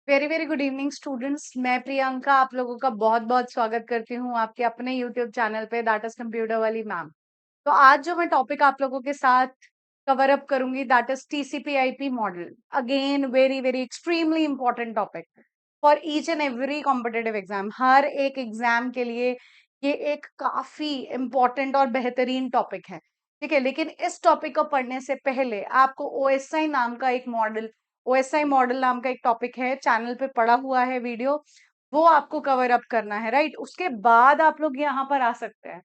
Very very good evening students. मैं प्रियंका आप लोगों का बहुत बहुत स्वागत करती हूँ आपके अपने यूट्यूब चैनल पे दैट इज कंप्यूटर वाली मैम। तो आज जो मैं टॉपिक आप लोगों के साथ कवर अप करूंगी that is TCP IP model. Again very very extremely important topic for each and every competitive exam. हर एक एग्जाम के लिए ये एक काफी इंपॉर्टेंट और बेहतरीन टॉपिक है। ठीक है, लेकिन इस टॉपिक को पढ़ने से पहले आपको ओएसआई नाम का एक मॉडल, ओएसआई मॉडल नाम का एक टॉपिक है, चैनल पे पड़ा हुआ है वीडियो, वो आपको कवर अप करना है। राइट, उसके बाद आप लोग यहाँ पर आ सकते हैं।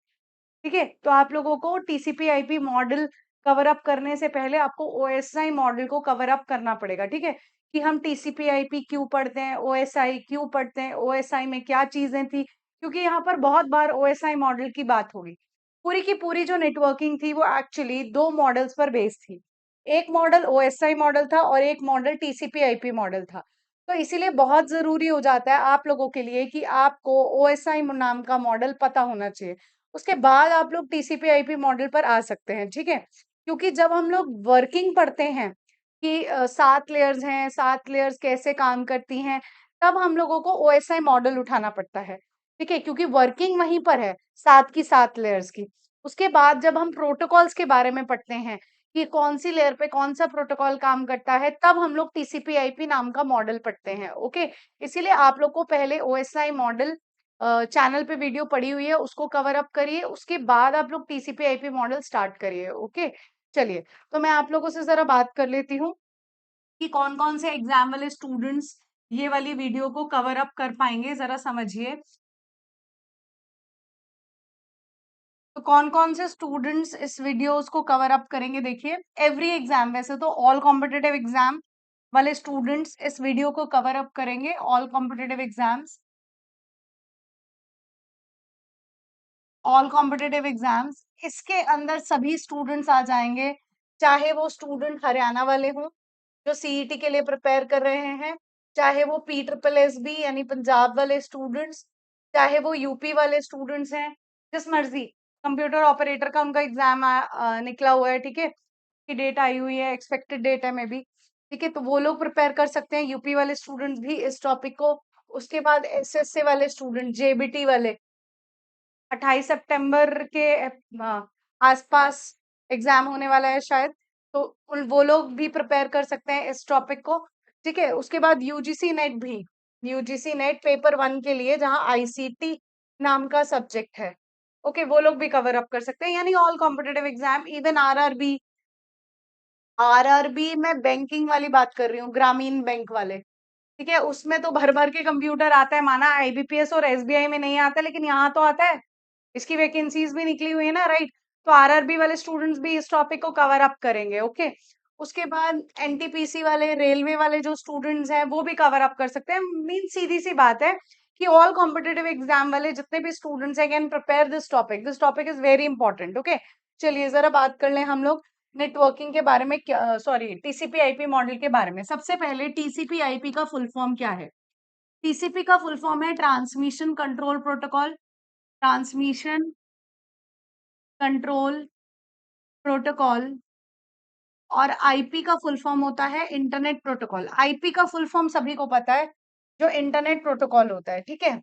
ठीक है, तो आप लोगों को टीसीपी/आईपी मॉडल कवर अप करने से पहले आपको ओएसआई मॉडल को कवर अप करना पड़ेगा। ठीक है, कि हम टीसीपी/आईपी क्यों पढ़ते हैं, ओएसआई क्यों पढ़ते हैं, ओएसआई में क्या चीजें थी, क्योंकि यहाँ पर बहुत बार ओएसआई मॉडल की बात होगी। पूरी की पूरी जो नेटवर्किंग थी वो एक्चुअली दो मॉडल्स पर बेस्ड थी। एक मॉडल ओएसआई मॉडल था और एक मॉडल टीसीपी/आईपी मॉडल था। तो इसीलिए बहुत जरूरी हो जाता है आप लोगों के लिए कि आपको ओएसआई नाम का मॉडल पता होना चाहिए। उसके बाद आप लोग टीसीपी/आईपी मॉडल पर आ सकते हैं। ठीक है, क्योंकि जब हम लोग वर्किंग पढ़ते हैं कि 7 लेयर्स हैं, 7 लेयर्स कैसे काम करती हैं, तब हम लोगों को ओएसआई मॉडल उठाना पड़ता है। ठीक है, क्योंकि वर्किंग वहीं पर है 7 की 7 लेयर्स की। उसके बाद जब हम प्रोटोकॉल्स के बारे में पढ़ते हैं कि कौन सी लेयर पे कौन सा प्रोटोकॉल काम करता है, तब हम लोग टीसीपी/आईपी नाम का मॉडल पढ़ते हैं। ओके, इसीलिए आप लोग को पहले ओएसआई मॉडल चैनल पे वीडियो पड़ी हुई है, उसको कवर अप करिए, उसके बाद आप लोग टीसीपी/आईपी मॉडल स्टार्ट करिए। ओके, चलिए, तो मैं आप लोगों से जरा बात कर लेती हूँ कि कौन कौन से एग्जाम वाले स्टूडेंट्स ये वाली वीडियो को कवर अप कर पाएंगे, जरा समझिए। तो कौन कौन से स्टूडेंट्स इस वीडियोस को कवर अप करेंगे, देखिए। एवरी एग्जाम, वैसे तो ऑल कॉम्पिटिटिव एग्जाम वाले स्टूडेंट्स इस वीडियो को कवर अप करेंगे, all competitive exams, all competitive exams. इसके अंदर सभी स्टूडेंट्स आ जाएंगे, चाहे वो स्टूडेंट हरियाणा वाले हों जो सीईटी के लिए प्रिपेयर कर रहे हैं, चाहे वो PSSB यानी पंजाब वाले स्टूडेंट्स, चाहे वो यूपी वाले स्टूडेंट्स हैं, जिस मर्जी। कंप्यूटर ऑपरेटर का उनका एग्जाम निकला हुआ है। ठीक है, की डेट आई हुई है, एक्सपेक्टेड डेट है मे बी। ठीक है, तो वो लोग प्रिपेयर कर सकते हैं, यूपी वाले स्टूडेंट्स भी इस टॉपिक को। उसके बाद एसएससी वाले स्टूडेंट, जेबीटी वाले, 28 सितंबर के आसपास एग्जाम होने वाला है शायद, तो वो लोग भी प्रिपेयर कर सकते हैं इस टॉपिक को। ठीक है, उसके बाद यूजीसी नेट भी, यूजीसी नेट पेपर 1 के लिए जहां आईसीटी नाम का सब्जेक्ट है। ओके, वो लोग भी कवर अप कर सकते हैं, यानी all competitive exam, even RRB. RRB में बैंकिंग वाली बात कर रही हूँ, ग्रामीण बैंक वाले। ठीक है, उसमें तो भर भर के कंप्यूटर आता है, माना आईबीपीएस और एसबीआई में नहीं आता, लेकिन यहाँ तो आता है। इसकी वैकेंसीज भी निकली हुई है ना, राइट। तो आरआरबी वाले स्टूडेंट्स भी इस टॉपिक को कवर अप करेंगे। ओके, उसके बाद एनटीपीसी वाले, रेलवे वाले जो स्टूडेंट्स हैं वो भी कवर अप कर सकते हैं। मीन सीधी सी बात है कि ऑल कॉम्पिटिटिव एग्जाम वाले जितने भी स्टूडेंट्स हैं can prepare this topic, this topic is very important. Okay, चलिए जरा बात कर लें हम लोग नेटवर्किंग के बारे में, सॉरी टीसीपी/आईपी मॉडल के बारे में। सबसे पहले टीसीपी/आईपी का फुल फॉर्म क्या है? टीसीपी का फुल फॉर्म है transmission control protocol, transmission control protocol. और आईपी का फुल फॉर्म होता है इंटरनेट प्रोटोकॉल। आईपी का फुल फॉर्म सभी को पता है, जो इंटरनेट प्रोटोकॉल होता है। ठीक है,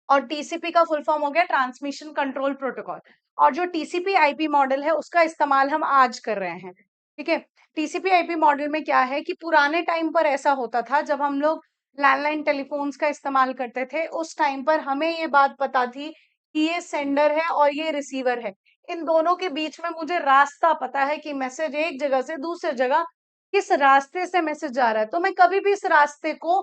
और टीसीपी का फुल फॉर्म हो गया ट्रांसमिशन कंट्रोल प्रोटोकॉल। और जो टीसीपी आईपी मॉडल है उसका इस्तेमाल हम आज कर रहे हैं। ठीक है, टीसीपी आईपी मॉडल में क्या है कि पुराने टाइम पर ऐसा होता था, जब हम लोग लैंडलाइन टेलीफोन्स का इस्तेमाल करते थे, उस टाइम पर हमें ये बात पता थी कि ये सेंडर है और ये रिसीवर है। इन दोनों के बीच में मुझे रास्ता पता है कि मैसेज एक जगह से दूसरे जगह किस रास्ते से मैसेज जा रहा है, तो मैं कभी भी इस रास्ते को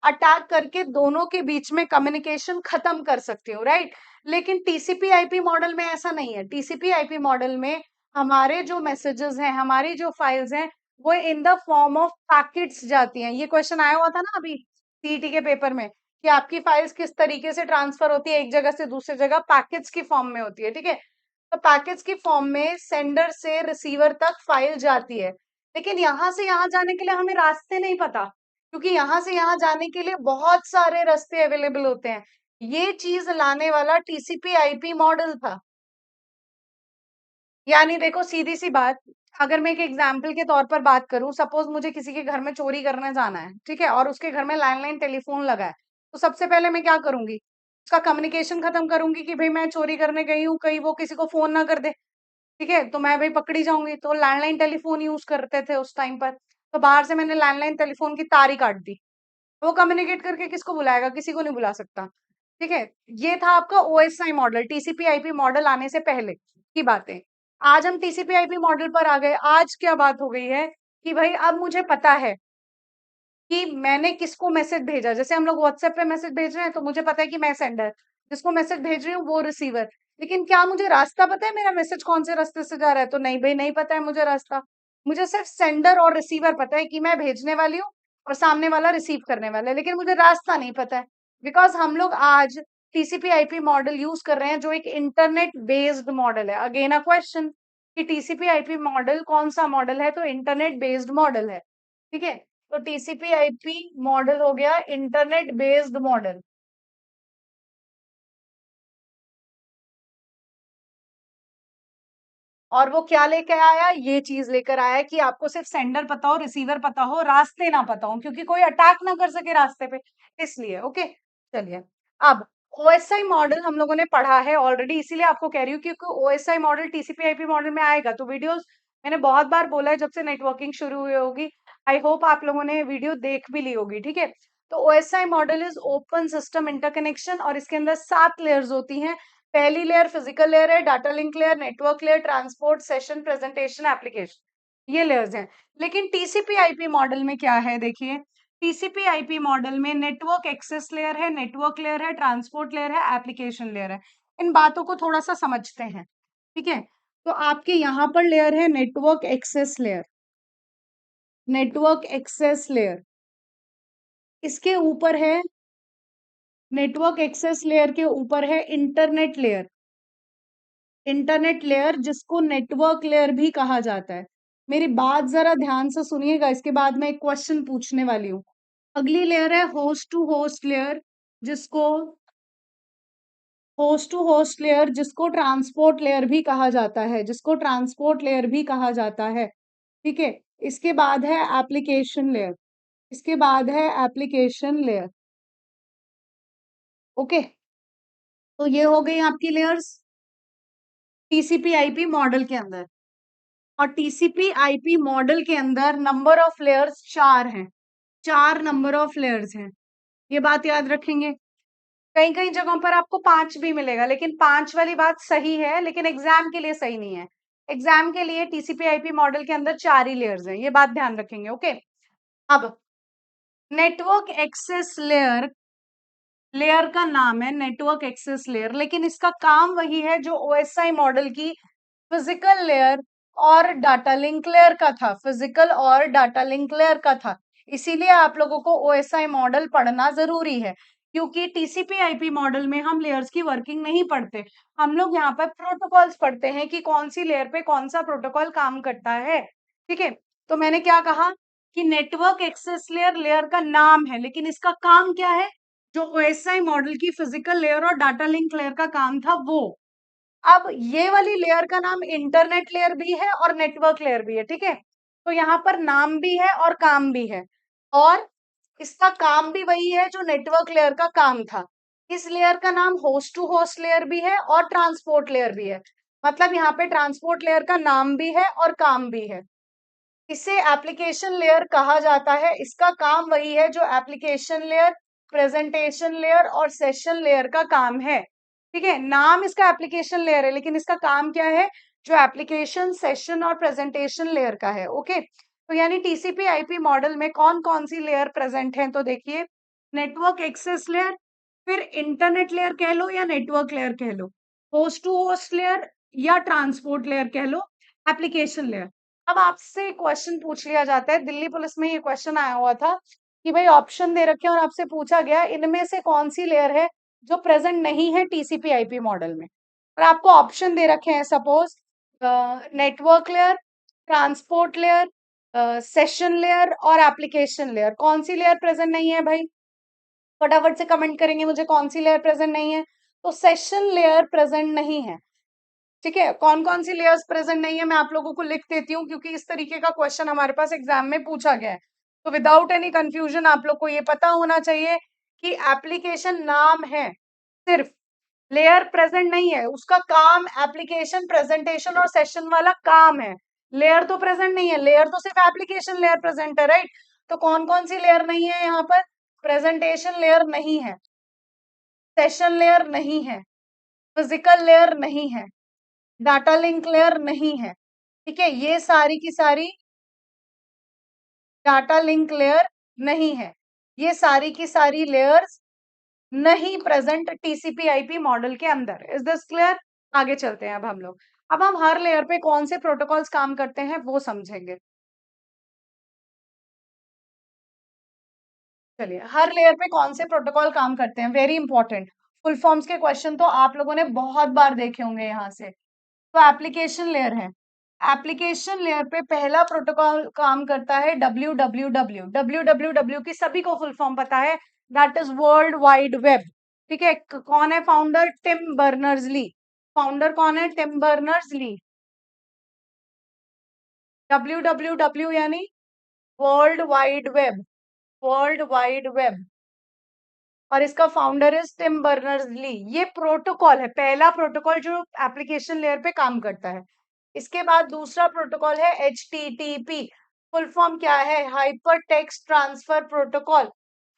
अटैक करके दोनों के बीच में कम्युनिकेशन खत्म कर सकती हूँ, राइट। लेकिन टीसीपी आईपी मॉडल में ऐसा नहीं है। टीसीपी आईपी मॉडल में हमारे जो मैसेजेस हैं, हमारी जो फाइल्स हैं, वो in the form of packets जाती हैं। ये क्वेश्चन आया हुआ था ना अभी सीईटी के पेपर में, कि आपकी फाइल्स किस तरीके से ट्रांसफर होती है एक जगह से दूसरी जगह, पैकेट्स की फॉर्म में होती है। ठीक है, तो पैकेट्स की फॉर्म में सेंडर से रिसीवर तक फाइल जाती है। लेकिन यहाँ से यहाँ जाने के लिए हमें रास्ते नहीं पता, क्योंकि यहाँ से यहाँ जाने के लिए बहुत सारे रास्ते अवेलेबल होते हैं। ये चीज लाने वाला टीसीपी आईपी मॉडल था। यानी देखो सीधी सी बात, अगर मैं एक एग्जाम्पल के तौर पर बात करूं, सपोज मुझे किसी के घर में चोरी करने जाना है, ठीक है, और उसके घर में लैंडलाइन टेलीफोन लगा है, तो सबसे पहले मैं क्या करूंगी, उसका कम्युनिकेशन खत्म करूंगी कि भाई मैं चोरी करने गई हूँ, कहीं वो किसी को फोन ना कर दे। ठीक है, तो मैं भाई पकड़ी जाऊंगी। तो लैंडलाइन टेलीफोन यूज करते थे उस टाइम पर, तो बाहर से मैंने लैंडलाइन टेलीफोन की तार ही काट दी। वो कम्युनिकेट करके किसको बुलाएगा, किसी को नहीं बुला सकता। ठीक है, ये था आपका OSI model, TCP IP model आने से पहले की बातें। आज हम टीसीपी आईपी मॉडल पर आ गए। आज क्या बात हो गई है कि भाई अब मुझे पता है कि मैंने किसको मैसेज भेजा। जैसे हम लोग व्हाट्सएप पे मैसेज भेज रहे हैं, तो मुझे पता है कि मैं सेंडर, जिसको मैसेज भेज रही हूँ वो रिसीवर। लेकिन क्या मुझे रास्ता पता है मेरा मैसेज कौन से रास्ते से जा रहा है? तो नहीं भाई, नहीं पता है मुझे रास्ता। मुझे सिर्फ सेंडर और रिसीवर पता है कि मैं भेजने वाली हूँ और सामने वाला रिसीव करने वाला है, लेकिन मुझे रास्ता नहीं पता है। बिकॉज हम लोग आज टीसीपी आईपी मॉडल यूज कर रहे हैं, जो एक इंटरनेट बेस्ड मॉडल है। अगेन अ क्वेश्चन कि टीसीपी आईपी मॉडल कौन सा मॉडल है? तो इंटरनेट बेस्ड मॉडल है। ठीक है, तो टीसीपी आईपी मॉडल हो गया इंटरनेट बेस्ड मॉडल। और वो क्या लेकर आया? ये चीज लेकर आया कि आपको सिर्फ सेंडर पता हो, रिसीवर पता हो, रास्ते ना पता हो, क्योंकि कोई अटैक ना कर सके रास्ते पे, इसलिए। ओके, चलिए। अब ओएसआई मॉडल हम लोगों ने पढ़ा है ऑलरेडी, इसीलिए आपको कह रही हूँ, क्योंकि OSI model TCP IP model में आएगा। तो वीडियोस मैंने बहुत बार बोला है जब से नेटवर्किंग शुरू हुई होगी। आई होप आप लोगों ने वीडियो देख भी ली होगी। ठीक है, तो OSI model is open system interconnection, और इसके अंदर 7 लेयर्स होती हैं। पहली लेयर फिजिकल लेयर है, data link layer, network layer, transport, session, presentation, application, ये लेयर्स हैं। लेकिन टीसीपी आईपी मॉडल में क्या है? देखिए, टीसीपी आईपी मॉडल में नेटवर्क एक्सेस लेयर है, नेटवर्क लेयर है, ट्रांसपोर्ट लेयर है, एप्लीकेशन लेयर है। इन बातों को थोड़ा सा समझते हैं। ठीक है, तो आपके यहाँ पर लेयर है network access layer. Network access layer, इसके ऊपर है, नेटवर्क एक्सेस लेयर के ऊपर है इंटरनेट लेयर। इंटरनेट लेयर, जिसको नेटवर्क लेयर भी कहा जाता है। मेरी बात जरा ध्यान से सुनिएगा, इसके बाद मैं एक क्वेश्चन पूछने वाली हूँ। अगली लेयर है होस्ट टू होस्ट लेयर, जिसको होस्ट टू होस्ट लेयर, जिसको ट्रांसपोर्ट लेयर भी कहा जाता है, जिसको ट्रांसपोर्ट लेयर भी कहा जाता है। ठीक है, इसके बाद है एप्लीकेशन लेयर। इसके बाद है एप्लीकेशन लेयर। ओके, तो ये हो गई आपकी लेयर्स टीसीपी आईपी मॉडल के अंदर। और टीसीपी आईपी मॉडल के अंदर नंबर ऑफ लेयर्स 4 हैं। 4 नंबर ऑफ लेयर्स हैं, ये बात याद रखेंगे। कई कई जगहों पर आपको 5 भी मिलेगा, लेकिन 5 वाली बात सही है, लेकिन एग्जाम के लिए सही नहीं है। एग्जाम के लिए टीसीपी आईपी मॉडल के अंदर 4 ही लेयर्स हैं, ये बात ध्यान रखेंगे। ओके, अब नेटवर्क एक्सेस लेयर, लेयर का नाम है नेटवर्क एक्सेस लेयर, लेकिन इसका काम वही है जो ओएसआई मॉडल की फिजिकल लेयर और डाटा लिंक लेयर का था। फिजिकल और डाटा लिंक लेयर का था। इसीलिए आप लोगों को ओएसआई मॉडल पढ़ना जरूरी है, क्योंकि टीसीपी आईपी मॉडल में हम लेयर्स की वर्किंग नहीं पढ़ते। हम लोग यहाँ पर प्रोटोकॉल्स पढ़ते हैं कि कौन सी लेयर पे कौन सा प्रोटोकॉल काम करता है। ठीक है, तो मैंने क्या कहा कि नेटवर्क एक्सेस लेयर लेयर का नाम है, लेकिन इसका काम क्या है? जो ओएसआई मॉडल की फिजिकल लेयर और डाटा लिंक लेयर का काम था वो। अब ये वाली लेयर का नाम इंटरनेट लेयर भी है और नेटवर्क लेयर भी है। ठीक है, तो यहाँ पर नाम भी है और काम भी है, और इसका काम भी वही है जो नेटवर्क लेयर का काम था। इस लेयर का नाम होस्ट टू होस्ट लेयर भी है और ट्रांसपोर्ट लेयर भी है। मतलब यहाँ पे ट्रांसपोर्ट लेयर का नाम भी है और काम भी है। इसे एप्लीकेशन लेयर कहा जाता है। इसका काम वही है जो एप्लीकेशन लेयर, प्रेजेंटेशन लेयर और सेशन लेयर का काम है। ठीक है, नाम इसका एप्लीकेशन लेयर है, लेकिन इसका काम क्या है? जो एप्लीकेशन, सेशन और प्रेजेंटेशन लेयर का है। ओके, तो यानी टीसीपी आईपी मॉडल में कौन कौन सी लेयर प्रेजेंट है? तो देखिए, नेटवर्क एक्सेस लेयर, फिर इंटरनेट लेयर कह लो या नेटवर्क लेयर कह लो, होस्ट टू होस्ट लेयर या ट्रांसपोर्ट लेयर कह लो, एप्लीकेशन लेयर। अब आपसे क्वेश्चन पूछ लिया जाता है, दिल्ली पुलिस में ये क्वेश्चन आया हुआ था कि भाई ऑप्शन दे रखे हैं और आपसे पूछा गया इनमें से कौन सी लेयर है जो प्रेजेंट नहीं है टीसीपी आईपी मॉडल में। और आपको ऑप्शन दे रखे हैं, suppose network layer, transport layer, session layer और एप्लीकेशन लेयर। कौन सी लेयर प्रेजेंट नहीं है भाई? फटाफट से कमेंट करेंगे मुझे कौन सी लेयर प्रेजेंट नहीं है। तो सेशन लेयर प्रेजेंट नहीं है। ठीक है, कौन कौन सी लेयर्स प्रेजेंट नहीं है मैं आप लोगों को लिख देती हूँ, क्योंकि इस तरीके का क्वेश्चन हमारे पास एग्जाम में पूछा गया है। तो विदाउट एनी कंफ्यूजन आप लोग को ये पता होना चाहिए कि एप्लीकेशन नाम है सिर्फ, लेयर प्रेजेंट नहीं है, उसका काम एप्लीकेशन प्रेजेंटेशन और सेशन वाला काम है। लेयर तो प्रेजेंट नहीं है, लेयर तो सिर्फ एप्लीकेशन लेयर प्रेजेंट है, राइट। तो कौन कौन सी लेयर नहीं है यहाँ पर? प्रेजेंटेशन लेयर नहीं है, सेशन लेयर नहीं है, फिजिकल लेयर नहीं है, डाटा लिंक लेयर नहीं है। ठीक है, ये सारी की सारी डाटा लिंक लेयर नहीं है, ये सारी की सारी लेयर्स नहीं प्रेजेंट टीसीपी आईपी मॉडल के अंदर। Is this clear? आगे चलते हैं अब हम लोग। अब हम हर लेयर पे कौन से प्रोटोकॉल्स काम करते हैं वो समझेंगे। चलिए, हर लेयर पे कौन से प्रोटोकॉल काम करते हैं, वेरी इंपॉर्टेंट। फुल फॉर्म्स के क्वेश्चन तो आप लोगों ने बहुत बार देखे होंगे यहाँ से। तो एप्लीकेशन लेयर है, एप्लीकेशन लेयर पे पहला प्रोटोकॉल काम करता है WWW। WWW की सभी को फुल फॉर्म पता है, that is world wide web. ठीक है, कौन है founder? Tim Berners Lee. Founder कौन है? Tim Berners Lee. WWW यानी world wide web, world wide web, और इसका founder is Tim Berners Lee. ये प्रोटोकॉल है, पहला प्रोटोकॉल जो एप्लीकेशन लेयर पे काम करता है। इसके बाद दूसरा प्रोटोकॉल है HTTP। फुल फॉर्म क्या है? Hyper text transfer protocol.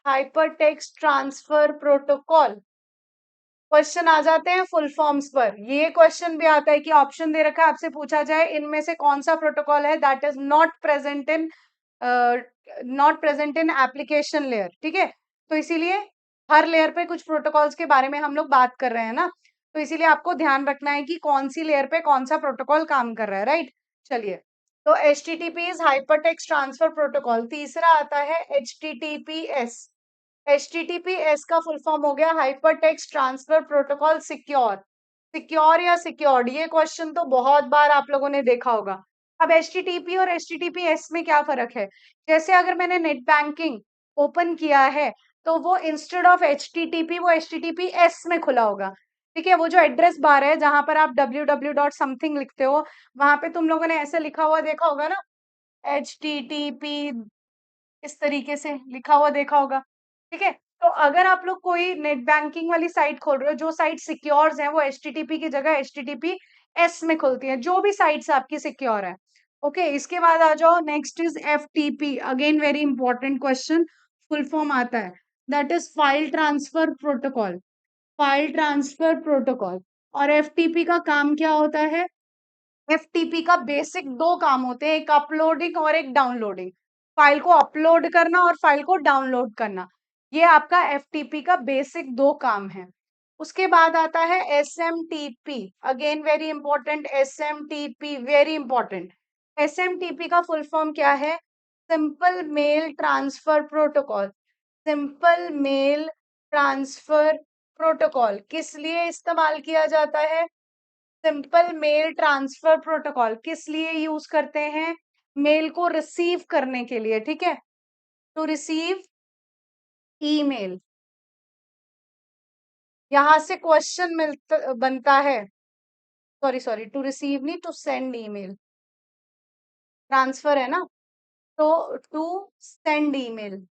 Hyper text transfer protocol. Question आ जाते हैं फुल फॉर्म्स पर। ये क्वेश्चन भी आता है कि ऑप्शन दे रखा है, आपसे पूछा जाए इनमें से कौन सा प्रोटोकॉल है that is not present in application layer. ठीक है, तो इसीलिए हर लेयर पे कुछ प्रोटोकॉल्स के बारे में हम लोग बात कर रहे हैं ना, तो इसीलिए आपको ध्यान रखना है कि कौन सी लेयर पे कौन सा प्रोटोकॉल काम कर रहा है, राइट। चलिए, तो HTTP is hypertext transfer protocol. तीसरा आता है HTTPS। HTTPS का फुल फॉर्म हो गया hyper text transfer protocol secure. Secure या सिक्योर्ड, ये क्वेश्चन तो बहुत बार आप लोगों ने देखा होगा। अब HTTP और HTTPS में क्या फर्क है? जैसे अगर मैंने नेट बैंकिंग ओपन किया है, तो वो इंस्टेड ऑफ HTTP वो HTTPS में खुला होगा। ठीक है, वो जो एड्रेस बार है जहां पर आप www डॉट समथिंग लिखते हो, वहां पे तुम लोगों ने ऐसे लिखा हुआ देखा होगा ना, HTTP, इस तरीके से लिखा हुआ देखा होगा। ठीक है, तो अगर आप लोग कोई नेट बैंकिंग वाली साइट खोल रहे हो, जो साइट सिक्योर्स है वो HTTP की जगह HTTPS में खुलती है, जो भी साइट्स आपकी सिक्योर है। ओके, इसके बाद आ जाओ, next is FTP। Again very important question, full form आता है, that is file transfer protocol. File transfer protocol. और FTP का काम क्या होता है? FTP का बेसिक दो काम होते हैं, एक अपलोडिंग और एक डाउनलोडिंग। फाइल को अपलोड करना और फाइल को डाउनलोड करना, ये आपका FTP का बेसिक दो काम है। उसके बाद आता है SMTP। Again very important, SMTP very important. SMTP का फुल फॉर्म क्या है? Simple mail transfer protocol. Simple mail transfer protocol किस लिए इस्तेमाल किया जाता है? सिंपल मेल ट्रांसफर प्रोटोकॉल किस लिए यूज करते हैं? मेल को रिसीव करने के लिए। ठीक है, टू रिसीव ईमेल। यहां से क्वेश्चन मिलता बनता है, सॉरी सॉरी, टू रिसीव नहीं, टू सेंड ईमेल। ट्रांसफर है ना, तो टू सेंड ईमेल,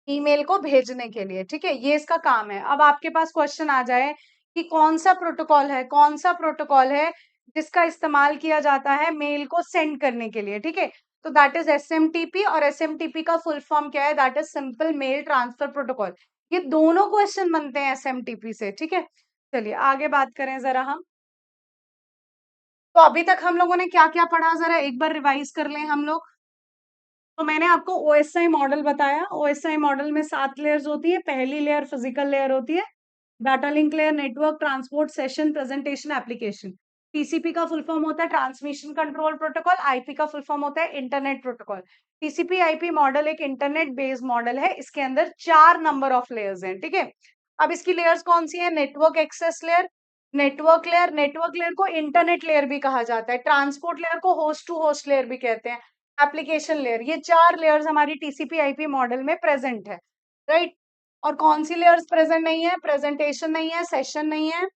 ईमेल को भेजने के लिए। ठीक है, ये इसका काम है। अब आपके पास क्वेश्चन आ जाए कि कौन सा प्रोटोकॉल है, कौन सा प्रोटोकॉल है जिसका इस्तेमाल किया जाता है मेल को सेंड करने के लिए। ठीक है, तो दैट इज SMTP, और SMTP का फुल फॉर्म क्या है? That is simple mail transfer protocol. ये दोनों क्वेश्चन बनते हैं SMTP से। ठीक है, चलिए आगे बात करें जरा हम। तो अभी तक हम लोगों ने क्या क्या पढ़ा, जरा एक बार रिवाइज कर लें हम लोग। तो मैंने आपको OSI मॉडल बताया। OSI मॉडल में 7 लेयर्स होती है। पहली लेयर फिजिकल लेयर होती है, data link layer, network, transport, session, presentation, application. TCP का फुल फॉर्म होता है ट्रांसमिशन कंट्रोल प्रोटोकॉल। IP का फुल फॉर्म होता है internet protocol. TCP IP model एक इंटरनेट बेस्ड मॉडल है, इसके अंदर 4 नंबर ऑफ लेयर्स हैं। ठीक है, अब इसकी लेयर्स कौन सी है? Network access layer, network layer, network layer को इंटरनेट लेयर भी कहा जाता है, ट्रांसपोर्ट लेयर को होस्ट टू होस्ट लेयर भी कहते हैं, एप्लीकेशन लेयर। ये 4 लेयर्स हमारी TCP IP मॉडल में प्रेजेंट है, राइट। और कौन सी लेयर्स प्रेजेंट नहीं है? प्रेजेंटेशन नहीं है, सेशन नहीं है,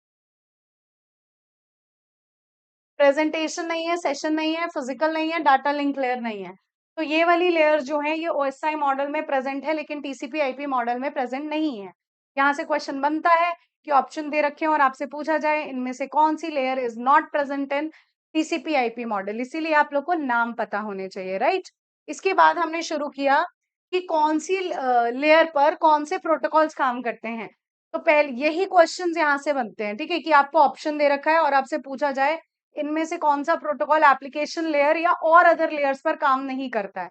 प्रेजेंटेशन नहीं है, सेशन नहीं है, फिजिकल नहीं है, डाटा लिंक लेयर नहीं है। तो ये वाली लेयर जो है ये ओएसआई मॉडल में प्रेजेंट है, लेकिन टीसीपी आईपी मॉडल में प्रेजेंट नहीं है। यहाँ से क्वेश्चन बनता है कि ऑप्शन दे रखे हैं और आपसे पूछा जाए इनमें से कौन सी layer is not present in TCP IP model, इसीलिए आप लोग को नाम पता होने चाहिए, राइट। इसके बाद हमने शुरू किया कि कौन सी लेयर पर कौन से प्रोटोकॉल्स काम करते हैं। तो पहले यही क्वेश्चंस यहाँ से बनते हैं, ठीक है, कि आपको ऑप्शन दे रखा है और आपसे पूछा जाए इनमें से कौन सा प्रोटोकॉल एप्लीकेशन लेयर या और अदर लेयर्स पर काम नहीं करता है।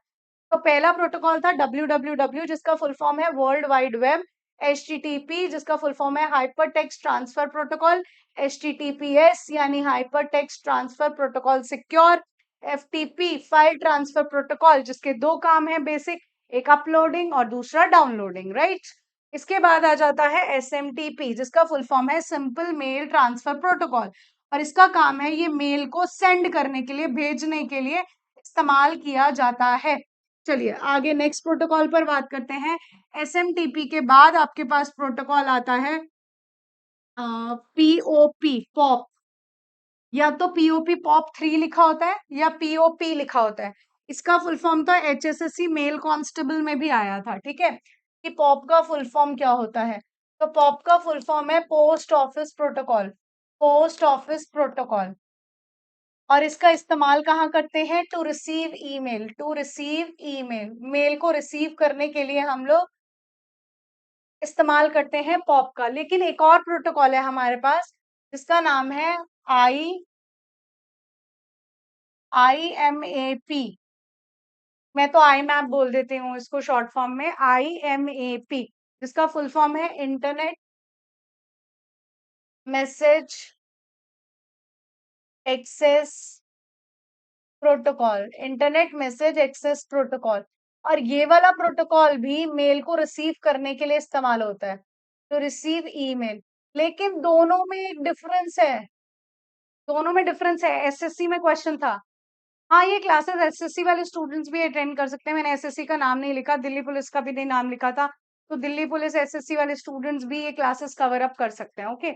तो पहला प्रोटोकॉल था WWW, जिसका फुल फॉर्म है वर्ल्ड वाइड वेब। HTTP, जिसका फुल फॉर्म है hyper text transfer protocol. HTTPS यानी hyper text transfer protocol secure. FTP file transfer protocol, जिसके दो काम है बेसिक, एक अपलोडिंग और दूसरा डाउनलोडिंग, राइट। इसके बाद आ जाता है SMTP, जिसका फुल फॉर्म है सिंपल मेल ट्रांसफर प्रोटोकॉल, और इसका काम है ये मेल को सेंड करने के लिए, भेजने के लिए इस्तेमाल किया जाता है। चलिए आगे नेक्स्ट प्रोटोकॉल पर बात करते हैं। SMTP के बाद आपके पास प्रोटोकॉल आता है POP, पॉप। या तो POP पॉप 3 लिखा होता है या POP लिखा होता है। इसका फुल फॉर्म तो HSSC मेल कांस्टेबल में भी आया था, ठीक है, कि पॉप का फुल फॉर्म क्या होता है। तो पॉप का फुल फॉर्म है post office protocol, post office protocol. और इसका इस्तेमाल कहाँ करते हैं? To receive email, to receive email, mail को रिसीव करने के लिए हम लोग इस्तेमाल करते हैं पॉप का। लेकिन एक और प्रोटोकॉल है हमारे पास जिसका नाम है IMAP। मैं तो आई मैप बोल देती हूँ इसको शॉर्ट फॉर्म में, IMAP, जिसका फुल फॉर्म है internet message access protocol, internet message access protocol. और ये वाला प्रोटोकॉल भी मेल को रिसीव करने के लिए इस्तेमाल होता है, तो रिसीव ईमेल। लेकिन दोनों में एक डिफरेंस है, दोनों में डिफरेंस है। एसएससी में क्वेश्चन था। हाँ, ये क्लासेस एसएससी वाले स्टूडेंट्स भी अटेंड कर सकते हैं। मैंने एसएससी का नाम नहीं लिखा, दिल्ली पुलिस का भी नहीं नाम लिखा था, तो दिल्ली पुलिस एसएससी वाले स्टूडेंट्स भी ये क्लासेस कवर अप कर सकते हैं, ओके।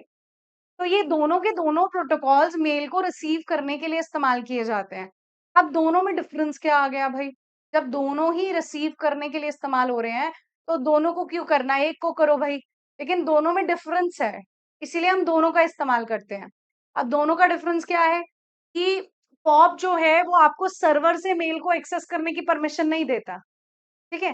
तो ये दोनों के दोनों प्रोटोकॉल्स मेल को रिसीव करने के लिए इस्तेमाल किए जाते हैं। अब दोनों में डिफरेंस क्या आ गया भाई? जब दोनों ही रिसीव करने के लिए इस्तेमाल हो रहे हैं, तो दोनों को क्यों करना है? एक को करो भाई। लेकिन दोनों में डिफरेंस है, इसीलिए हम दोनों का इस्तेमाल करते हैं। अब दोनों का डिफरेंस क्या है कि पॉप जो है वो आपको सर्वर से मेल को एक्सेस करने की परमिशन नहीं देता, ठीक है?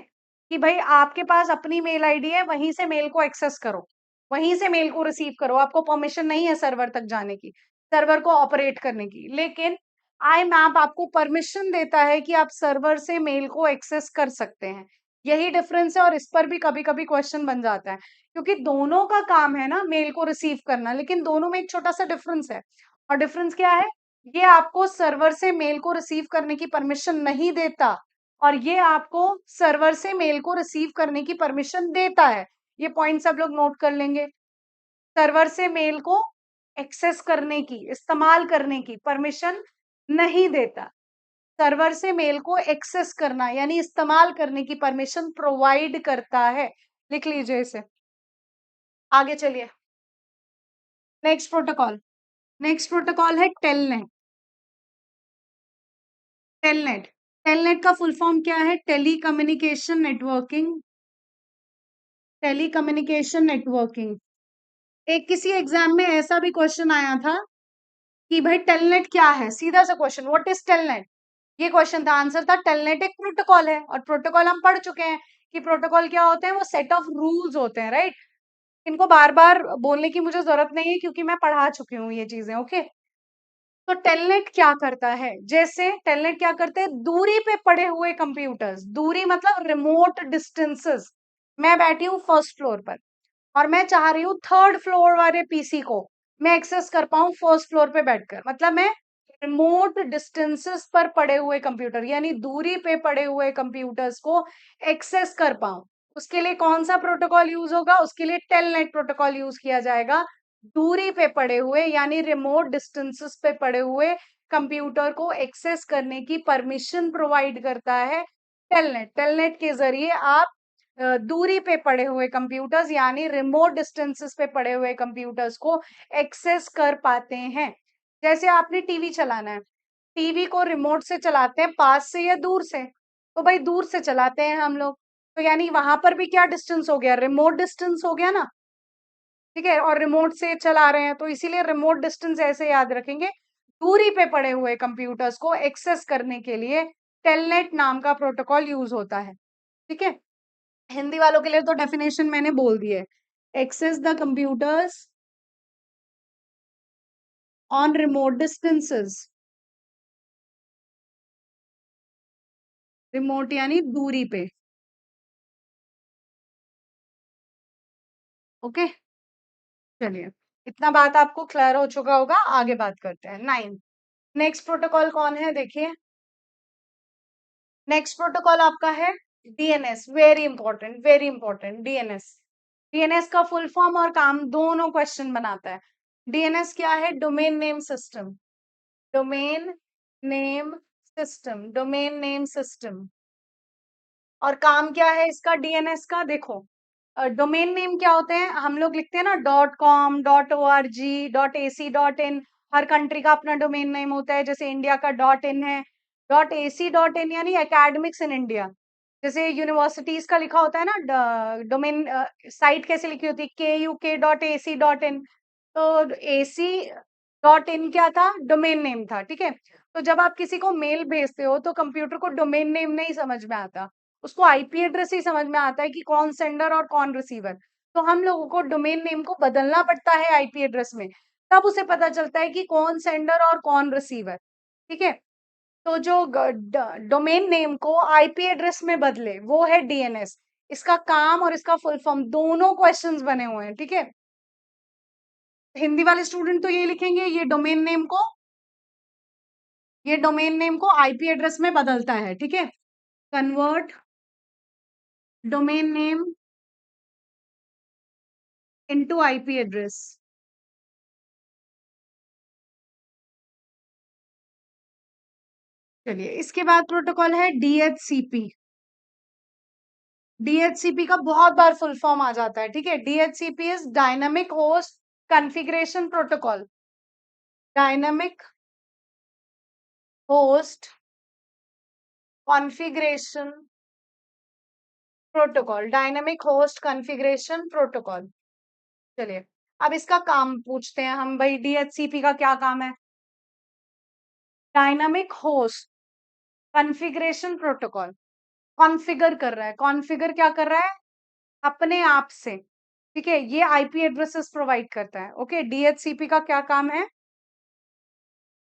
कि भाई आपके पास अपनी मेल आईडी है, वहीं से मेल को एक्सेस करो, वहीं से मेल को रिसीव करो, आपको परमिशन नहीं है सर्वर तक जाने की, सर्वर को ऑपरेट करने की। लेकिन IMAP आपको परमिशन देता है कि आप सर्वर से मेल को एक्सेस कर सकते हैं। यही डिफरेंस है, और इस पर भी कभी-कभी क्वेश्चन बन जाता है, क्योंकि दोनों का काम है ना मेल को रिसीव करना, लेकिन दोनों में एक छोटा-सा डिफरेंस है। और डिफरेंस क्या है? ये आपको सर्वर से मेल को रिसीव करने की परमिशन नहीं देता, और ये आपको सर्वर से मेल को रिसीव करने की परमिशन देता है। ये पॉइंट सब लोग नोट कर लेंगे। सर्वर से मेल को एक्सेस करने की, इस्तेमाल करने की परमिशन नहीं देता। सर्वर से मेल को एक्सेस करना यानी इस्तेमाल करने की परमिशन प्रोवाइड करता है। लिख लीजिए इसे। आगे चलिए। नेक्स्ट प्रोटोकॉल, नेक्स्ट प्रोटोकॉल है टेलनेट। टेलनेट, टेलनेट का फुल फॉर्म क्या है? Tele communication networking, tele communication networking. एक किसी एग्जाम में ऐसा भी क्वेश्चन आया था कि भाई टेलनेट क्या है, सीधा सा क्वेश्चन, व्हाट इज टेलनेट, ये क्वेश्चन था। आंसर था टेलनेट एक प्रोटोकॉल है, और प्रोटोकॉल हम पढ़ चुके हैं कि प्रोटोकॉल क्या होते हैं, वो सेट ऑफ रूल्स होते हैं, राइट। इनको बार बार बोलने की मुझे जरूरत नहीं है क्योंकि मैं पढ़ा चुकी हूँ ये चीजें, ओके। तो टेलनेट क्या करता है? जैसे टेलनेट क्या करते हैं, दूरी पे पड़े हुए कंप्यूटर्स, दूरी मतलब रिमोट डिस्टेंसेस, मैं बैठी हूँ फर्स्ट फ्लोर पर और मैं चाह रही हूँ थर्ड फ्लोर वाले पीसी को मैं एक्सेस कर पाऊं फर्स्ट फ्लोर पे बैठकर, मतलब मैं रिमोट डिस्टेंसेस पर पड़े हुए कंप्यूटर यानी दूरी पे पड़े हुए कंप्यूटर्स को एक्सेस कर पाऊं, उसके लिए कौन सा प्रोटोकॉल यूज होगा? उसके लिए टेलनेट प्रोटोकॉल यूज किया जाएगा। दूरी पे पड़े हुए यानी रिमोट डिस्टेंसेस पे पड़े हुए कंप्यूटर को एक्सेस करने की परमिशन प्रोवाइड करता है टेलनेट। टेलनेट के जरिए आप दूरी पे पड़े हुए कंप्यूटर्स यानी रिमोट डिस्टेंसेस पे पड़े हुए कंप्यूटर्स को एक्सेस कर पाते हैं। जैसे आपने टीवी चलाना है, टीवी को रिमोट से चलाते हैं, पास से या दूर से? तो भाई दूर से चलाते हैं हम लोग। तो यानी वहां पर भी क्या डिस्टेंस हो गया? रिमोट डिस्टेंस हो गया ना। ठीक है, और रिमोट से चला रहे हैं तो इसीलिए रिमोट डिस्टेंस ऐसे याद रखेंगे। दूरी पे पड़े हुए कंप्यूटर्स को एक्सेस करने के लिए टेलनेट नाम का प्रोटोकॉल यूज होता है। ठीक है, हिंदी वालों के लिए तो डेफिनेशन मैंने बोल दी है। Access the computers on remote distances. Remote यानी दूरी पे। ओके, चलिए, इतना बात आपको क्लियर हो चुका होगा। आगे बात करते हैं। 9 नेक्स्ट प्रोटोकॉल कौन है? देखिए, नेक्स्ट प्रोटोकॉल आपका है DNS. Very important, very important. DNS, DNS का फुल फॉर्म और काम दोनों क्वेश्चन बनाता है। डीएनएस क्या है? Domain name system. Domain name system, domain name system. और काम क्या है इसका? डीएनएस का देखो, डोमेन नेम क्या होते हैं? हम लोग लिखते हैं ना .com, .org, .ac, .in। Her country का अपना डोमेन नेम होता है। जैसे इंडिया का .in है। .ac, .in यानी एकेडमिक्स इन इंडिया। जैसे यूनिवर्सिटीज का लिखा होता है ना डोमेन, साइट कैसे लिखी होती है? KUK.ac.in। तो AC.in क्या था? डोमेन नेम था। ठीक है, तो जब आप किसी को मेल भेजते हो तो कंप्यूटर को डोमेन नेम नहीं समझ में आता, उसको आईपी एड्रेस ही समझ में आता है कि कौन सेंडर और कौन रिसीवर। तो हम लोगों को डोमेन नेम को बदलना पड़ता है आईपी एड्रेस में, तब उसे पता चलता है कि कौन सेंडर और कौन रिसीवर। ठीक है, तो जो डोमेन नेम को आईपी एड्रेस में बदले वो है डीएनएस। इसका काम और इसका फुल फॉर्म दोनों क्वेश्चंस बने हुए हैं। ठीक है, हिंदी वाले स्टूडेंट तो ये लिखेंगे, ये डोमेन नेम को आईपी एड्रेस में बदलता है। ठीक है, convert domain name into IP address. चलिए, इसके बाद प्रोटोकॉल है डीएचसीपी। डीएचसीपी का बहुत बार फुल फॉर्म आ जाता है। ठीक है, DHCP is dynamic host configuration protocol. Dynamic host configuration protocol, dynamic host configuration protocol. चलिए, अब इसका काम पूछते हैं हम। भाई डीएचसीपी का क्या काम है? Dynamic host configuration protocol configure कर रहा है। कॉन्फ़िगर क्या कर रहा है? अपने आप से। ठीक है, ये आईपी एड्रेसेस प्रोवाइड करता है। ओके, डीएचसीपी का क्या काम है?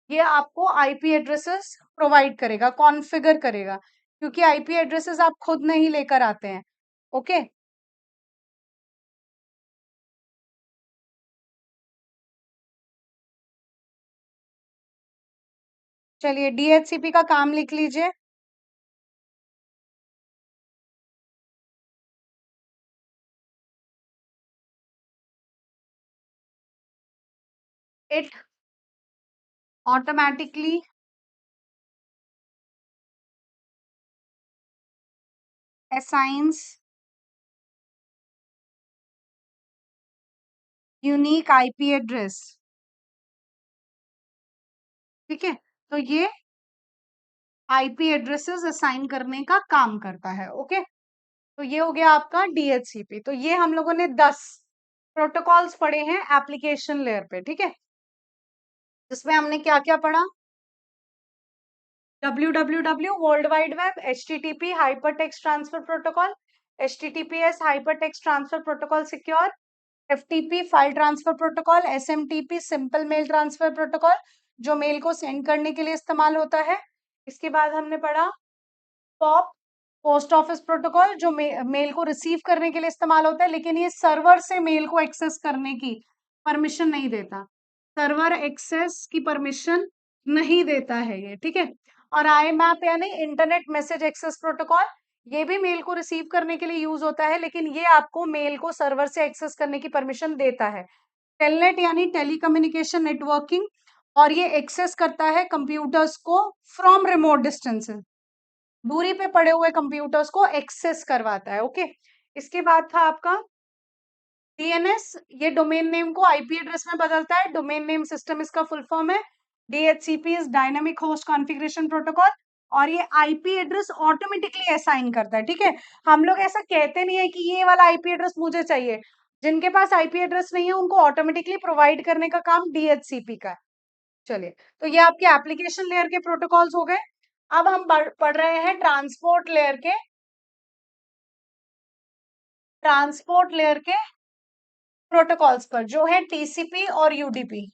ये आपको आईपी एड्रेसेस प्रोवाइड करेगा, कॉन्फ़िगर करेगा, क्योंकि आईपी एड्रेसेस आप खुद नहीं लेकर आते हैं। ओके, चलिए, डीएचसीपी का काम लिख लीजिए। It automatically assigns unique IP address. ठीक है, तो ये आईपी एड्रेसेस असाइन करने का काम करता है। ओके, तो ये हो गया आपका डीएचसीपी। तो ये हम लोगों ने 10 प्रोटोकॉल्स पढ़े हैं एप्लीकेशन लेयर पे। ठीक है, जिसमें हमने क्या क्या पढ़ा? www world wide web, HTTP hyper text transfer protocol, HTTPS hyper text transfer protocol secure, FTP file transfer protocol, SMTP simple mail transfer protocol जो मेल को सेंड करने के लिए इस्तेमाल होता है। इसके बाद हमने पढ़ा पॉप पोस्ट ऑफिस प्रोटोकॉल जो मेल को रिसीव करने के लिए इस्तेमाल होता है, लेकिन ये सर्वर से मेल को एक्सेस करने की परमिशन नहीं देता। सर्वर एक्सेस की परमिशन नहीं देता है ये। ठीक है, और IMAP यानी इंटरनेट मैसेज एक्सेस प्रोटोकॉल, ये भी मेल को रिसीव करने के लिए यूज होता है, लेकिन ये आपको मेल को सर्वर से एक्सेस करने की परमिशन देता है। टेलनेट यानी टेलीकम्युनिकेशन नेटवर्किंग, और ये एक्सेस करता है कंप्यूटर्स को फ्रॉम रिमोट डिस्टेंसेस। दूरी पे पड़े हुए कंप्यूटर्स को एक्सेस करवाता है। ओके, इसके बाद था आपका डीएनएस, ये डोमेन नेम को आईपी एड्रेस में बदलता है। डोमेन नेम सिस्टम इसका फुल फॉर्म है। DHCP is dynamic host configuration protocol, और ये आईपी एड्रेस ऑटोमेटिकली असाइन करता है। ठीक है, हम लोग ऐसा कहते नहीं है कि ये वाला आईपी एड्रेस मुझे चाहिए। जिनके पास आईपी एड्रेस नहीं है उनको ऑटोमेटिकली प्रोवाइड करने का काम डीएचसीपी का है। चलिए, तो ये आपके एप्लीकेशन लेयर के प्रोटोकॉल्स हो गए। अब हम पढ़ रहे हैं ट्रांसपोर्ट लेयर के प्रोटोकॉल्स पर, जो है टीसीपी और यूडीपी।